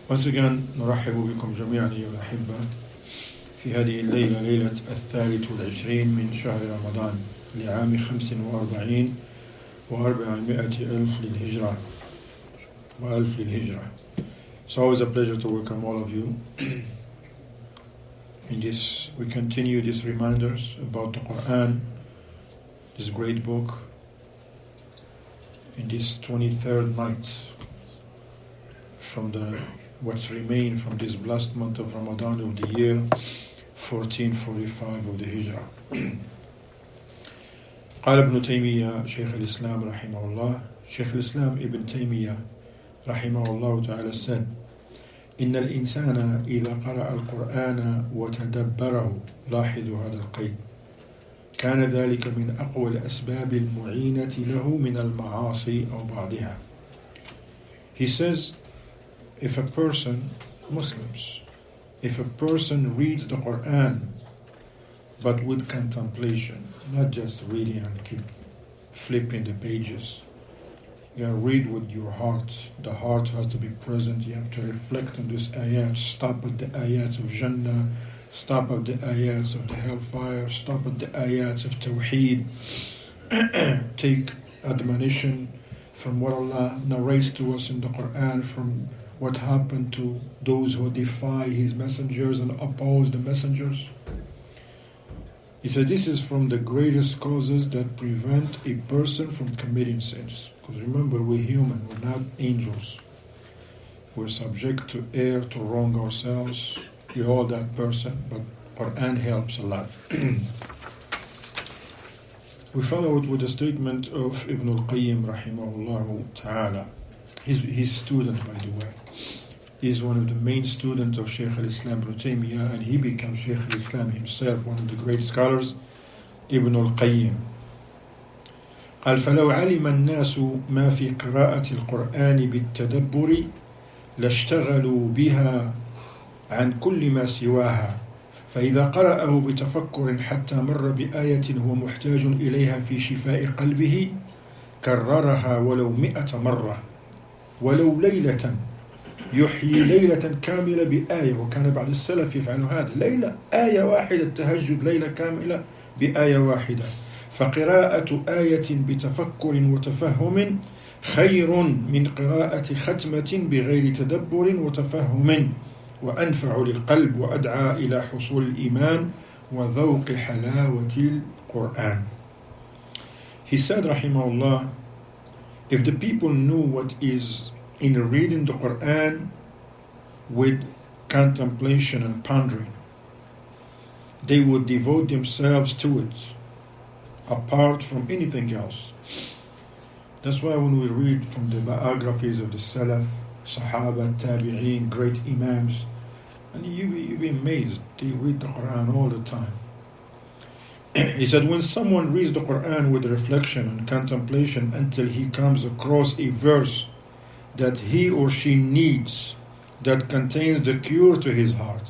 Once again نرحب بكم جميعا أيها الأحبة في هذه الليلة ليلة 23 من شهر رمضان لعام 45 و400 ألف للهجرة وألف للهجرة. It's always a pleasure to welcome all of you. In this, we continue these reminders about the Quran, this great book, in this 23rd night from what's remained from this blessed month of Ramadan of the year 1445 of the Hijrah. قال ابن تيمية شيخ الإسلام رحمه الله, Shaykh al-Islam Ibn Taymiyyah رحمه الله تعالى said, إن الإنسان إذا قرأ القرآن وتدبره, لاحظوا هذا القيد, كان ذلك من أقوى الأسباب المعينة له من المعاصي أو بعضها. He says, if a person, Muslims, if a person reads the Quran but with contemplation, not just reading and keep flipping the pages, you gotta read with your heart. The heart has to be present. You have to reflect on this ayat. Stop at the ayats of Jannah. Stop at the ayats of the hellfire. Stop at the ayats of Tawheed. Take admonition from what Allah narrates to us in the Quran, from what happened to those who defy His messengers and oppose the messengers. He said this is from the greatest causes that prevent a person from committing sins. Because remember, we're human, we're not angels. We're subject to err, to wrong ourselves. We're all that person, but Quran helps a lot. We follow it with a statement of Ibn al-Qayyim rahimahullah ta'ala. His student, by the way. He is one of the main students of Shaykh al-Islam Ibn Taymiyyah, and he becomes Shaykh al-Islam himself, one of the great scholars, Ibn al-Qayyim. قال فلو علم الناس ما في قراءة القرآن بالتدبر لاشتغلوا بها عن كل ما سواها فإذا قرأه بتفكر حتى مر بآية هو محتاج إليها في شفاء قلبه كررها ولو 100 مرة ولو ليلة يحيي ليلة كاملة بآية. وكان بعض السلف يفعل هذا, ليلة آية واحدة, التهجد ليلة كاملة بآية واحدة. فقراءة آية بتفكر وتفهم خير من قراءة ختمة بغير تدبر وتفهم وأنفع للقلب وأدعى إلى حصول الإيمان وذوق حلاوة القرآن. He said, rahimahullah, if the people knew what is in reading the Quran with contemplation and pondering, they would devote themselves to it apart from anything else. That's why when we read from the biographies of the Salaf, Sahaba, Tabi'een, great Imams, and you be amazed, they read the Quran all the time. He said, when someone reads the Quran with reflection and contemplation until he comes across a verse that he or she needs, that contains the cure to his heart,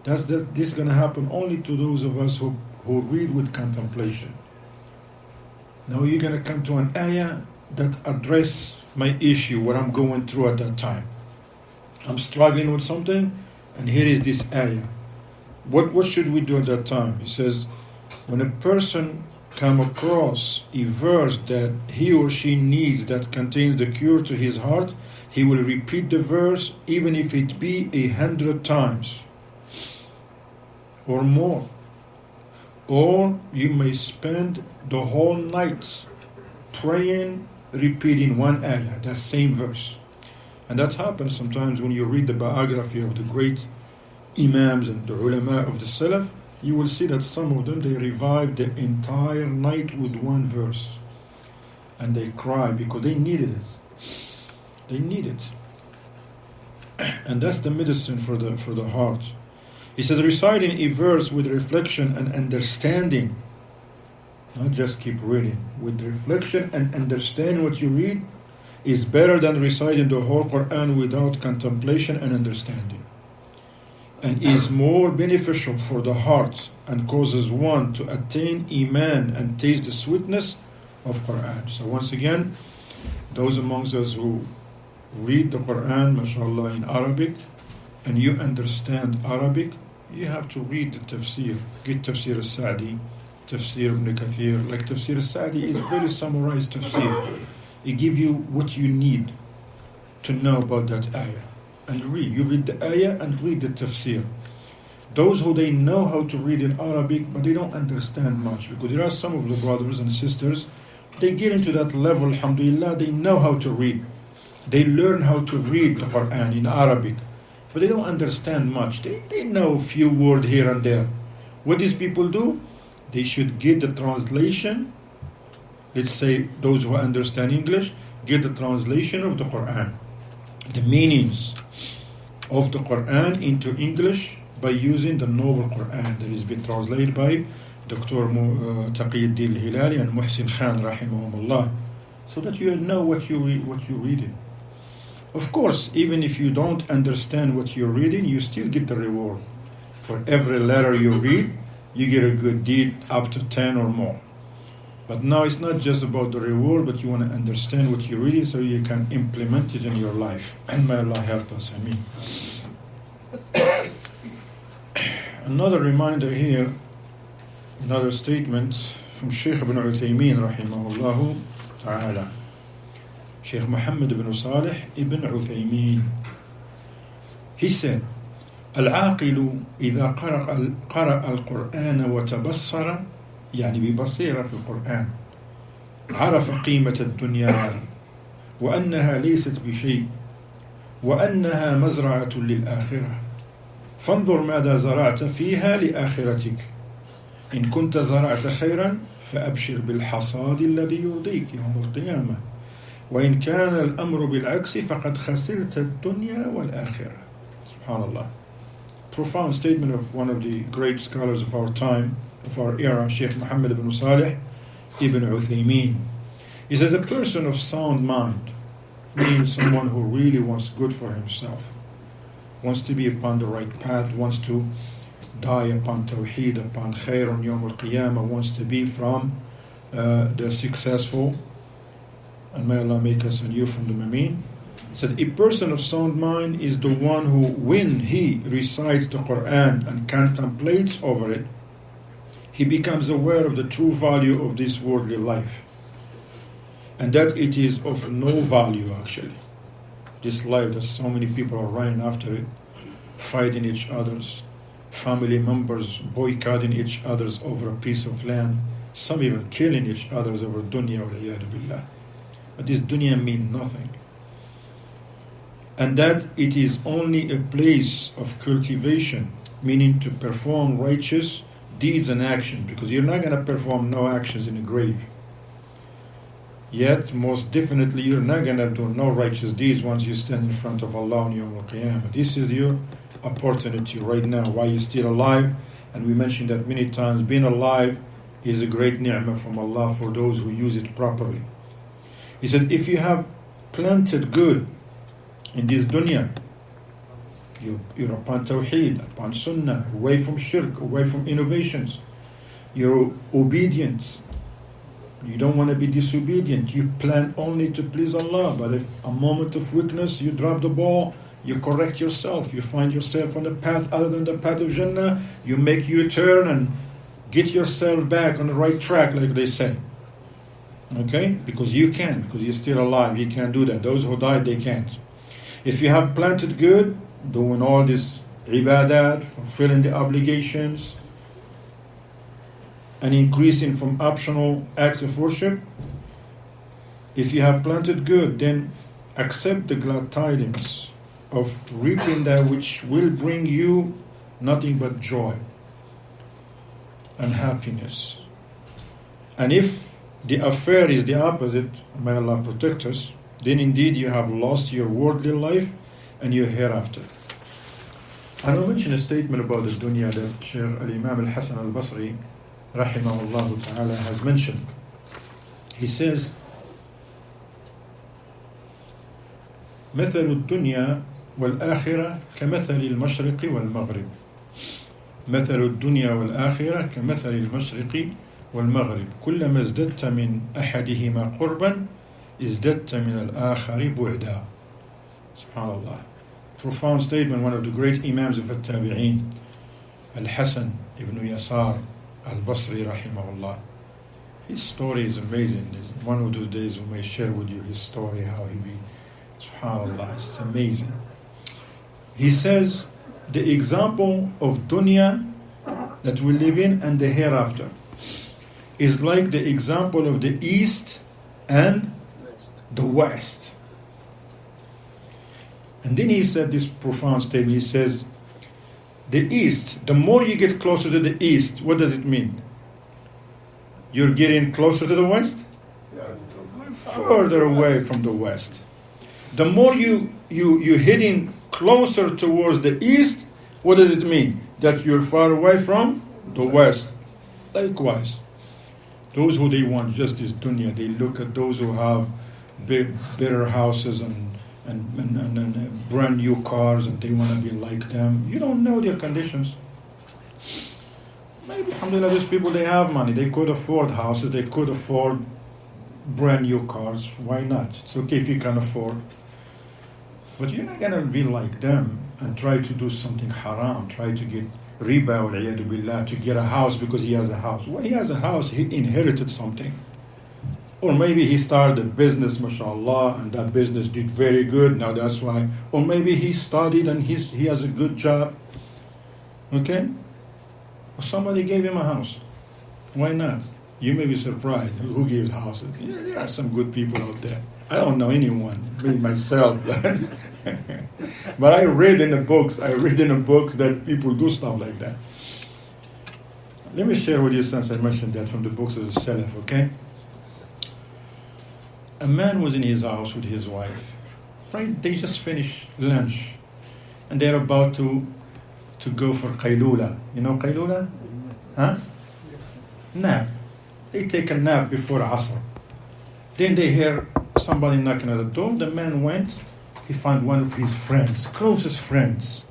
this is going to happen only to those of us who read with contemplation. Now you're going to come to an ayah that address my issue, what I'm going through at that time. I'm struggling with something, and here is this ayah. What should we do at that time? He says, when a person come across a verse that he or she needs that contains the cure to his heart, he will repeat the verse even if it be 100 times or more. Or you may spend the whole night praying, repeating one ayah, that same verse. And that happens sometimes when you read the biography of the great Imams and the ulama of the Salaf. You will see that some of them, they revive the entire night with one verse. And they cry because they needed it. They need it. And that's the medicine for the heart. He said, reciting a verse with reflection and understanding, not just keep reading, with reflection and understand what you read, is better than reciting the whole Quran without contemplation and understanding, and is more beneficial for the heart and causes one to attain Iman and taste the sweetness of Quran. So once again, those amongst us who read the Quran, mashallah, in Arabic, and you understand Arabic, you have to read the tafsir. Get tafsir al-Sa'di, tafsir ibn Kathir. Like tafsir al-Sa'di is very summarized tafsir. It gives you what you need to know about that ayah. And read. You read the ayah and read the tafsir. Those who they know how to read in Arabic, but they don't understand much, because there are some of the brothers and sisters, they get into that level, alhamdulillah, they know how to read. They learn how to read the Quran in Arabic, but they don't understand much. They know a few words here and there. What these people do? They should get the translation. Let's say those who understand English, get the translation of the Quran, the meanings of the Quran into English by using the Noble Quran that has been translated by Dr. Taqiyuddin al-Hilali and Muhsin Khan rahimahumullah, so that you know what you're reading. Of course, even if you don't understand what you're reading, you still get the reward. For every letter you read, you get a good deed up to 10 or more. But now it's not just about the reward, but you want to understand what you're reading so you can implement it in your life. And may Allah help us. Ameen. Another reminder here, another statement from Shaykh ibn Uthaymeen rahimahullah ta'ala. Shaykh Muhammad ibn Salih ibn Uthaymeen. He said, العاقل إذا قرأ القرآن وتبصر يعني ببصيرة في القرآن عرف قيمة الدنيا وأنها ليست بشيء وأنها مزرعة للآخرة فانظر ماذا زرعت فيها لآخرتك إن كنت زرعت خيرا فأبشر بالحصاد الذي يرضيك يوم القيامة وإن كان الأمر بالعكس فقد خسرت الدنيا والآخرة. SubhanAllah. Profound statement of one of the great scholars of our time, of our era, Shaykh Muhammad ibn Salih ibn Uthaymeen. He says a person of sound mind means someone who really wants good for himself, wants to be upon the right path, wants to die upon tawheed, upon khair on Yawm al-Qiyamah, wants to be from the successful, and may Allah make us and you from the Ameen. Said a person of sound mind is the one who, when he recites the Quran and contemplates over it, he becomes aware of the true value of this worldly life, and that it is of no value actually. This life that so many people are running after it, fighting each other's, family members boycotting each other's over a piece of land, some even killing each other's over dunya or iyadu billah. But this dunya means nothing. And that it is only a place of cultivation, meaning to perform righteous deeds and actions, because you're not going to perform no actions in the grave. Yet, most definitely, you're not going to do no righteous deeds once you stand in front of Allah on Yawm al-Qiyamah. This is your opportunity right now, while you're still alive. And we mentioned that many times, being alive is a great ni'mah from Allah for those who use it properly. He said, if you have planted good in this dunya, you're upon tawheed, upon sunnah, away from shirk, away from innovations. You're obedient. You don't want to be disobedient. You plan only to please Allah. But if a moment of weakness, you drop the ball, you correct yourself. You find yourself on a path other than the path of Jannah. You make U-turn and get yourself back on the right track, like they say. Okay? Because you can, because you're still alive. You can't do that. Those who died, they can't. If you have planted good, doing all this ibadat, fulfilling the obligations, and increasing from optional acts of worship, if you have planted good, then accept the glad tidings of reaping that which will bring you nothing but joy and happiness. And if the affair is the opposite, may Allah protect us, then indeed you have lost your worldly life and your hereafter. I will mention a statement about the dunya that Shaykh al-Imam al-Hasan al-Basri rahimahullah ta'ala has mentioned. He says, مثل الدنيا والآخرة كمثل المشرق والمغرب. مثل الدنيا والآخرة كمثل المشرق والمغرب. كلما ازددت من أحدهما قربا ازددت من الآخر بعدا. SubhanAllah. Profound statement, one of the great Imams of the Tabi'een, Al-Hasan ibn Yasar al-Basri rahimahullah. His story is amazing. One of those days we may share with you his story, how he be, SubhanAllah, it's amazing. He says, the example of dunya that we live in and the hereafter is like the example of the east and the west. And then he said this profound statement. He says, the east, the more you get closer to the east, what does it mean? You're getting closer to the west? Further away from the west. The more you're heading closer towards the east, what does it mean? That you're far away from the west. Likewise, those who they want just this dunya, they look at those who have better houses and brand new cars, and they want to be like them. You don't know their conditions. Maybe, alhamdulillah, these people, they have money. They could afford houses. They could afford brand new cars. Why not? It's okay if you can afford. But you're not going to be like them and try to do something haram. Try to get riba or iyadu billah, to get a house because he has a house. Well, he has a house. He inherited something. Or maybe he started a business, mashallah, and that business did very good. Now that's why. Or maybe he studied and he has a good job. Okay? Or somebody gave him a house. Why not? You may be surprised. Who gives houses? Yeah, there are some good people out there. I don't know anyone, me myself. But I read in the books that people do stuff like that. Let me share with you, since I mentioned that, from the books of the Salaf, okay? A man was in his house with his wife. Right? They just finished lunch. And they're about to go for qaylula. You know qaylula? Huh? Nap. They take a nap before Asr. Then they hear somebody knocking at the door. The man went. He found one of his friends, closest friends.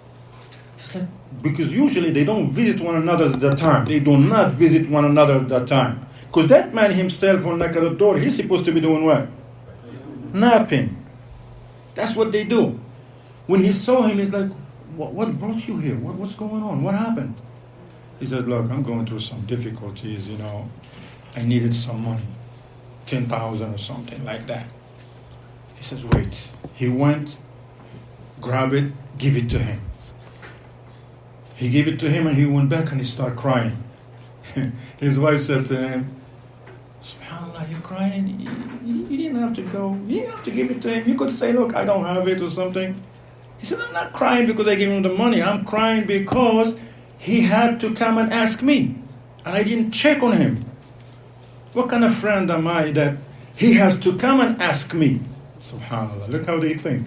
It's like, because usually they don't visit one another at that time. They do not visit one another at that time. Because that man himself will knock at the door. He's supposed to be doing what? Napping. That's what they do. When he saw him, he's like, what brought you here? What's going on? What happened? He says, look, I'm going through some difficulties, I needed some money. 10,000 or something like that. He says, wait. He went, grab it, give it to him. He gave it to him and he went back and he started crying. His wife said to him, SubhanAllah, you're crying? You didn't have to go. You didn't have to give it to him. You could say, look, I don't have it or something. He said, I'm not crying because I gave him the money. I'm crying because he had to come and ask me. And I didn't check on him. What kind of friend am I that he has to come and ask me? SubhanAllah. Look how they think.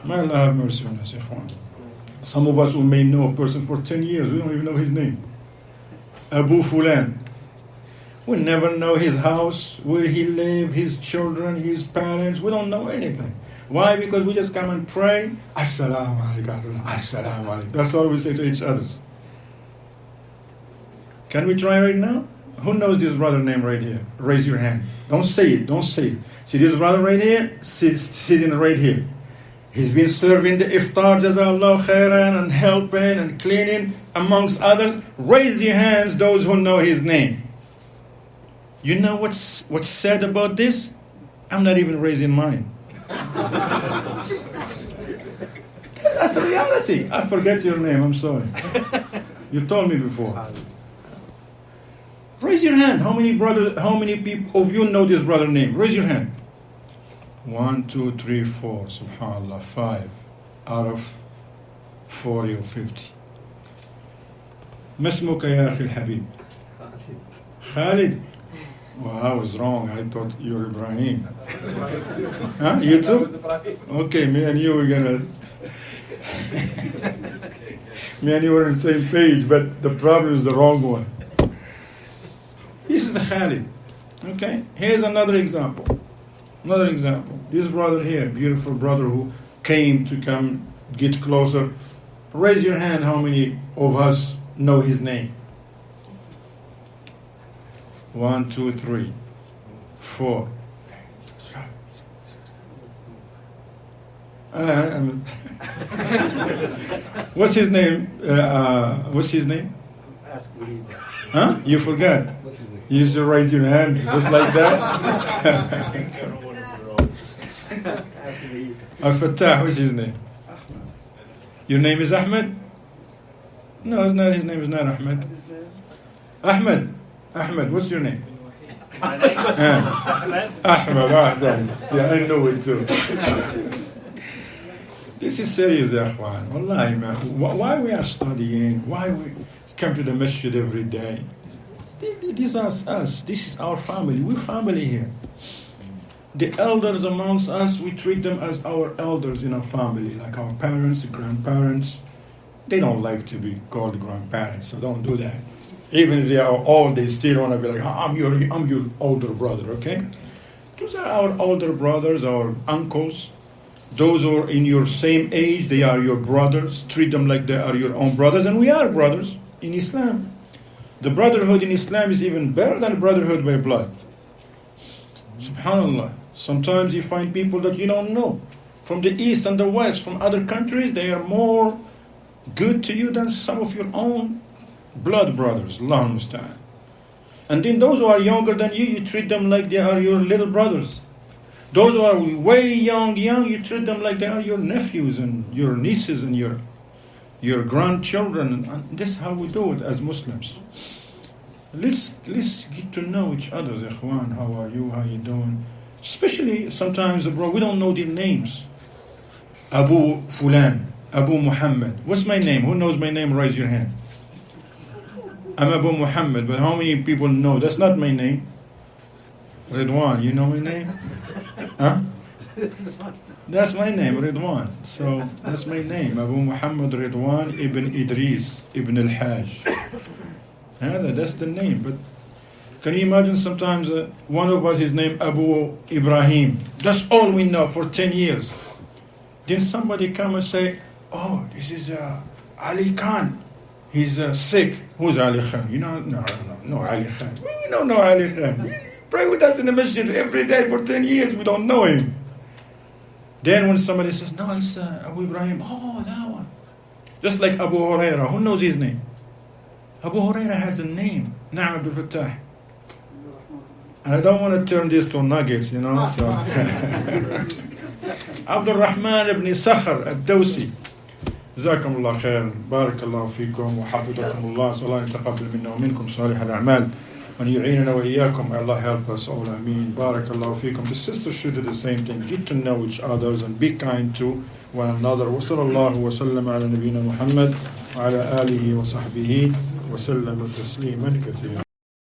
May Allah have mercy on us, ikhwan. Some of us who may know a person for 10 years, we don't even know his name. Abu Fulan. We never know his house, where he lives, his children, his parents. We don't know anything. Why? Because we just come and pray. Assalamu alaikum. Assalamu alaikum. That's all we say to each other. Can we try right now? Who knows this brother name right here? Raise your hand. Don't say it. Don't say it. See this brother right here? Sitting right here. He's been serving the iftar, jazakallah khairan, and helping and cleaning, amongst others. Raise your hands, those who know his name. You know what's sad about this? I'm not even raising mine. That's the reality. I forget your name. I'm sorry. You told me before. Raise your hand. How many people of you know this brother name? Raise your hand. 1, 2, 3, 4. Subhanallah. 5 out of 40 or 50. ما اسمك يا أخي الحبيب؟ Khalid. Well, I was wrong. I thought you were Ibrahim. Huh? You too? Okay, me and you were gonna. Me and you were on the same page, but the problem is the wrong one. This is the Khalid. Okay? Here's another example. Another example. This brother here, beautiful brother who came to come get closer. Raise your hand, how many of us know his name? 1, 2, 3, 4. What's his name? What's his name? Ask me. Huh? You forgot. What's his name? You should raise your hand just like that. Ask me. Al-Fattah, what's his name? Your name is Ahmed? No, it's not. His name is not Ahmed. Ahmed. Ahmed, what's your name? My name is Ahmed. Ahmed, yeah, I know it too. This is serious, ya akhwan. Wallahi, man. Why we are studying? Why we come to the masjid every day? This is us. This is our family. We're family here. The elders amongst us, we treat them as our elders in our family, like our parents, grandparents. They don't like to be called grandparents, so don't do that. Even if they are old, they still want to be like, I'm your older brother, okay? Those are our older brothers, our uncles. Those who are in your same age, they are your brothers. Treat them like they are your own brothers, and we are brothers in Islam. The brotherhood in Islam is even better than brotherhood by blood. Subhanallah. Sometimes you find people that you don't know. From the east and the west, from other countries, they are more good to you than some of your own blood brothers. Allah musta'an. And then those who are younger than you, you treat them like they are your little brothers. Those who are way young, you treat them like they are your nephews and your nieces and your grandchildren. And this is how we do it as Muslims. Let's get to know each other, ikhwan. How are you? How you doing? Especially sometimes, bro, we don't know their names. Abu Fulan, Abu Muhammad. What's my name? Who knows my name? Raise your hand. I'm Abu Muhammad, but how many people know? That's not my name. Ridwan, you know my name? Huh? That's my name, Ridwan. So that's my name, Abu Muhammad Ridwan ibn Idris ibn al-Hajj. That's the name. But can you imagine sometimes one of us is named Abu Ibrahim. That's all we know for 10 years. Then somebody come and say, oh, this is Ali Khan. He's sick. Who's Ali Khan? You know, no Ali Khan. We don't know Ali Khan. He pray with us in the masjid every day for 10 years. We don't know him. Then when somebody says, no, it's Abu Ibrahim. Oh, that one. Just like Abu Huraira. Who knows his name? Abu Huraira has a name. Na'am Abdul Fattah. And I don't want to turn this to nuggets, you know. So. ibad-ur-rahman ibn Sakhar al-Dawsi. جزاكم الله خير. بارك الله فيكم وحفظكم الله. صلى الله يتقبل منا ومنكم صالح الأعمال. وأن يعيننا وإياكم. Allah help us all. Ameen. بارك الله فيكم. The sisters should do the same thing. Get to know each other and be kind to one another. وصلى الله وسلم على نبينا محمد وعلى آله وصحبه وسلم تسليما كثيرا.